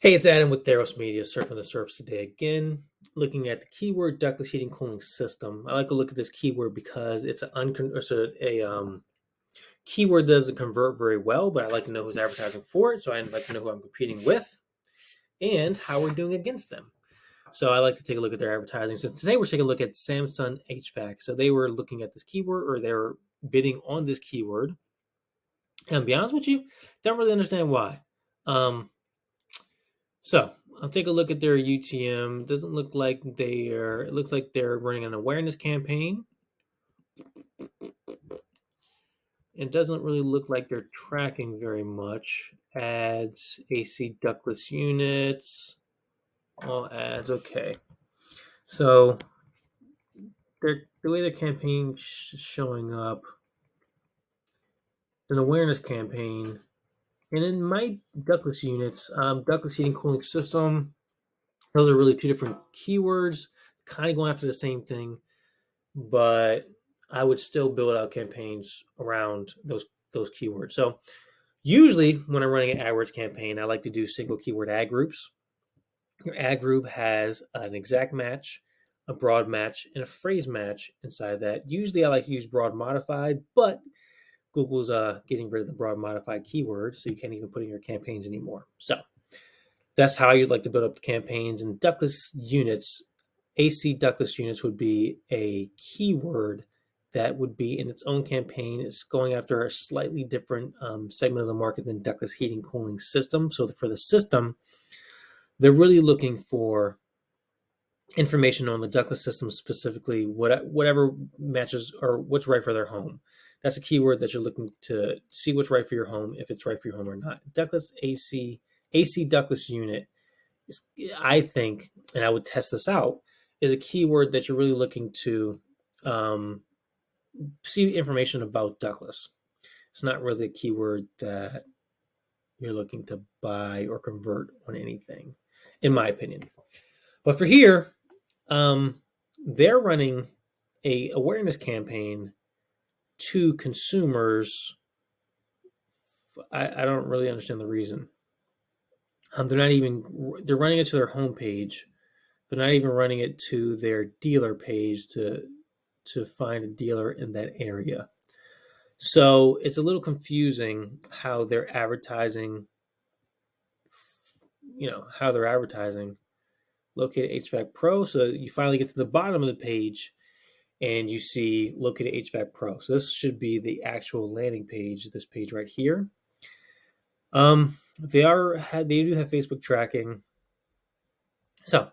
Hey, it's Adam with Theros Media, surfing the surfs today again, looking at the keyword ductless heating cooling system. I like to look at this keyword because it's a keyword that doesn't convert very well, but I like to know who's advertising for it, so I like to know who I'm competing with and how we're doing against them. So I like to take a look at their advertising. So today we're taking a look at Samsung HVAC. So they were looking at this keyword, or they were bidding on this keyword. And to be honest with you, don't really understand why. Um, So I'll take a look at their UTM. Doesn't look like they're. It looks like they're running an awareness campaign. It doesn't really look like they're tracking very much. Ads, AC ductless units, all ads. Okay, so the way their campaign showing up, it's an awareness campaign, and in my ductless units, ductless heating cooling system. Those are really two different keywords, kind of going after the same thing, but I would still build out campaigns around those keywords. So usually when I'm running an AdWords campaign, I like to do single keyword ad groups. Your ad group has an exact match, a broad match, and a phrase match inside that. Usually I like to use broad modified, but Google's getting rid of the broad modified keyword, so you can't even put in your campaigns anymore. So that's how you'd like to build up the campaigns. And ductless units, AC ductless units would be a keyword that would be in its own campaign. It's going after a slightly different segment of the market than ductless heating cooling system. So for the system, they're really looking for information on the ductless system specifically, whatever matches or what's right for their home. That's a keyword that you're looking to see what's right for your home, if it's right for your home or not. Ductless AC ductless unit is, I think, and I would test this out, is a keyword that you're really looking to see information about ductless. It's not really a keyword that you're looking to buy or convert on anything, in my opinion. But for here, they're running a awareness campaign to consumers. I don't really understand the reason. They're running it to their homepage. They're not even running it to their dealer page to find a dealer in that area. So it's a little confusing how they're advertising. How they're advertising. Located HVAC Pro. So you finally get to the bottom of the page, and you see located HVAC Pro. So this should be the actual landing page. This page right here. They do have Facebook tracking. So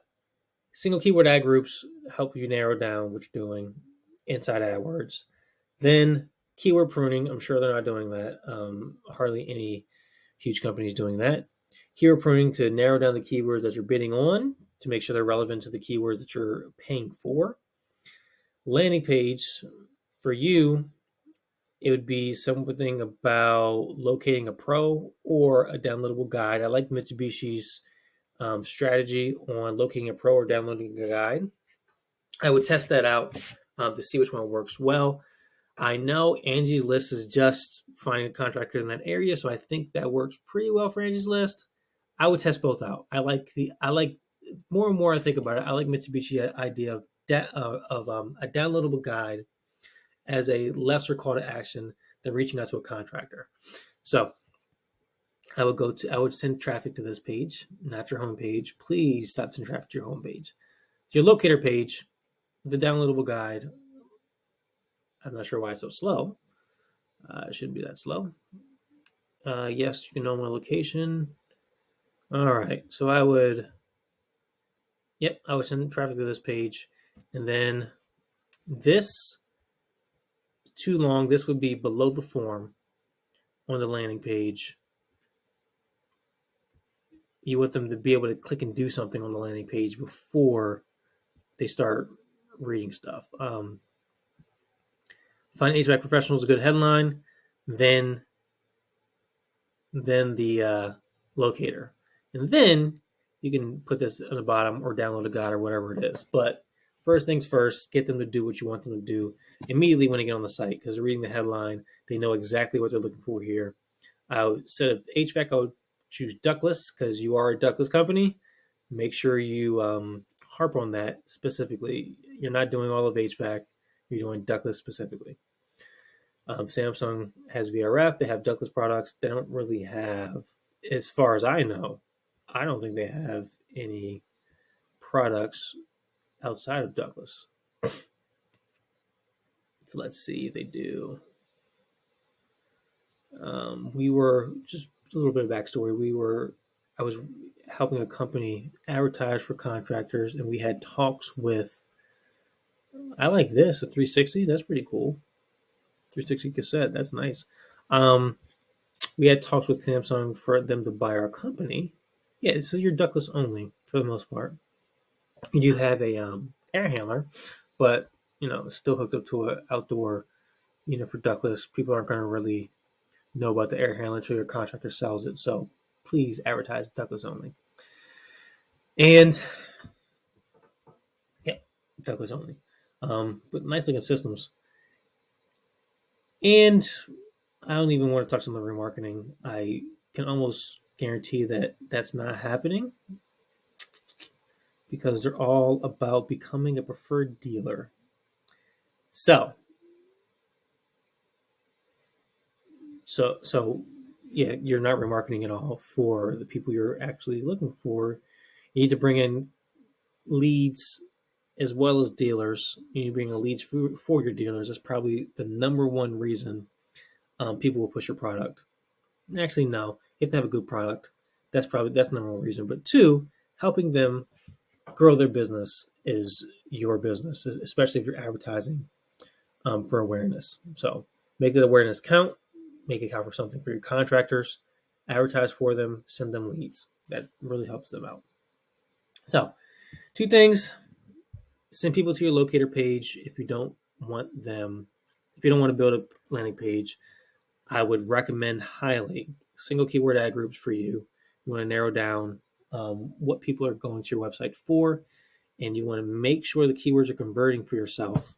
single keyword ad groups help you narrow down what you're doing inside AdWords. Then keyword pruning. I'm sure they're not doing that. Hardly any huge companies doing that. Keyword pruning to narrow down the keywords that you're bidding on to make sure they're relevant to the keywords that you're paying for. Landing page for you, it would be something about locating a pro or a downloadable guide. I like Mitsubishi's strategy on locating a pro or downloading a guide. I would test that out to see which one works well. I know Angie's List is just finding a contractor in that area, so I think that works pretty well for Angie's List. I would test both out. I like more and more I think about it. I like Mitsubishi idea of a downloadable guide as a lesser call to action than reaching out to a contractor. So I would send traffic to this page, not your home page. Please stop sending traffic to your home page. Your locator page, the downloadable guide. I'm not sure why it's so slow. It shouldn't be that slow. Yes, you can know my location. All right, so I would send traffic to this page, and then this too long. This would be below the form on the landing page. You want them to be able to click and do something on the landing page before they start reading stuff. Find HVAC professional is a good headline. Then the locator, and then you can put this on the bottom or download a guide or whatever it is. But first things first, get them to do what you want them to do immediately when they get on the site, because they're reading the headline. They know exactly what they're looking for here. Instead of HVAC, I would choose ductless because you are a ductless company. Make sure you harp on that specifically. You're not doing all of HVAC. You're doing ductless specifically. Samsung has VRF. They have ductless products. They don't really have, as far as I know, I don't think they have any products outside of ductless. So let's see if they do. We were just a little bit of backstory. I was helping a company advertise for contractors, and we had talks with. I like this a 360. That's pretty cool. 360 cassette. That's nice. We had talks with Samsung for them to buy our company. Yeah, so you're ductless only for the most part. You do have a air handler, but it's still hooked up to an outdoor unit for ductless. People aren't going to really know about the air handler until your contractor sells it. So please advertise ductless only. And yeah, ductless only. But nice looking systems. And I don't even want to touch on the remarketing. I can almost guarantee that that's not happening because they're all about becoming a preferred dealer. So yeah, you're not remarketing at all for the people you're actually looking for. You need to bring in leads as well as dealers. You need to bring in leads for your dealers. That's probably the number one reason people will push your product. Actually, no, you have to have a good product. That's the number one reason. But two, helping them grow their business is your business, especially if you're advertising for awareness. So make that awareness count. Make it count for something for your contractors. Advertise for them. Send them leads. That really helps them out. So, two things. Send people to your locator page if you don't want to build a landing page. I would recommend highly single keyword ad groups for you. You want to narrow down what people are going to your website for, and you want to make sure the keywords are converting for yourself.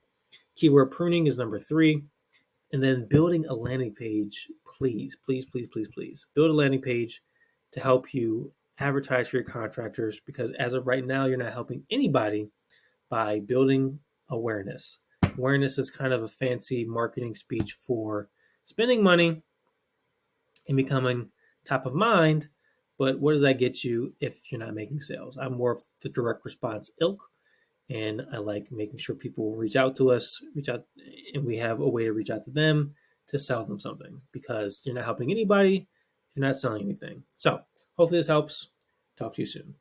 Keyword pruning is number 3. And then building a landing page, please build a landing page to help you advertise for your contractors, because as of right now, you're not helping anybody by building awareness. Awareness is kind of a fancy marketing speech for spending money and becoming top of mind, but what does that get you if you're not making sales? I'm more of the direct response ilk, and I like making sure people reach out to us, and we have a way to reach out to them to sell them something, because you're not helping anybody, you're not selling anything. So hopefully this helps. Talk to you soon.